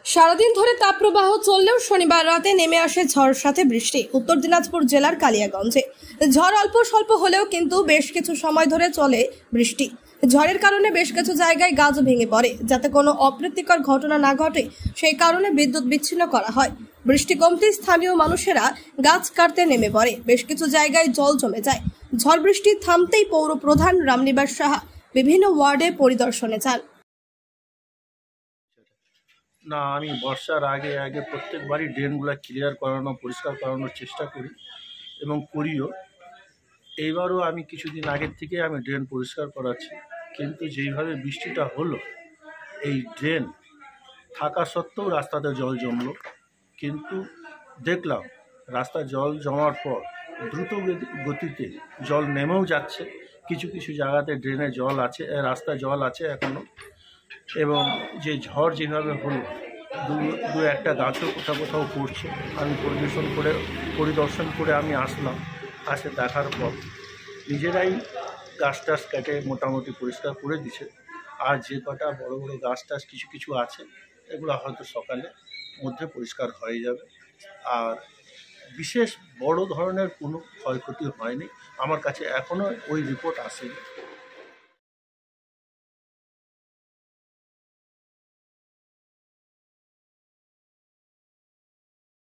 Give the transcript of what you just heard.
সারাদিন ধরে তাপপ্রবাহ চললেও শনিবার রাতে নেমে আসে ঝড়ের সাথে বৃষ্টি উত্তর দিনাজপুর জেলার কালিয়াগঞ্জে। ঝড় অল্প স্বল্প হলেও কিন্তু বেশ কিছু সময় ধরে চলে বৃষ্টি। ঝড়ের কারণে বেশ কিছু জায়গায় গাছও ভেঙে পড়ে, যাতে কোনো অপ্রীতিকর ঘটনা না ঘটে সেই কারণে বিদ্যুৎ বিচ্ছিন্ন করা হয়। বৃষ্টি কমতে স্থানীয় মানুষেরা গাছ কাটতে নেমে পড়ে, বেশ কিছু জায়গায় জল জমে যায়। ঝড় বৃষ্টি থামতেই পৌর প্রধান রামনিবাস সাহা বিভিন্ন ওয়ার্ডে পরিদর্শনে যান। না, আমি বর্ষার আগে আগে প্রত্যেকবারই ড্রেনগুলো ক্লিয়ার করানো, পরিষ্কার করানোর চেষ্টা করি এবং করিও। এইবারও আমি কিছুদিন আগের থেকে আমি ড্রেন পরিষ্কার করাচ্ছি, কিন্তু যেইভাবে বৃষ্টিটা হলো, এই ড্রেন থাকা সত্ত্বেও রাস্তাতে জল জমলো। কিন্তু দেখলাম রাস্তায় জল জমার পর দ্রুত গতিতে জল নেমেও যাচ্ছে। কিছু কিছু জায়গাতে ড্রেনে জল আছে, রাস্তায় জল আছে এখনও। এবং যে ঝড় যেভাবে হলো, দু একটা গাছও কোথাও কোথাও পড়ছে। আমি পরিদর্শন করে আমি আসলাম। আসে দেখার পর নিজেরাই গাছ টাছ কেটে মোটামুটি পরিষ্কার করে দিছে। আর যে কটা বড় বড় গাছ টাছ কিছু কিছু আছে, এগুলো হয়তো সকালের মধ্যে পরিষ্কার হয়ে যাবে। আর বিশেষ বড় ধরনের কোনো ক্ষয়ক্ষতি হয়নি, আমার কাছে এখনও ওই রিপোর্ট আসেনি।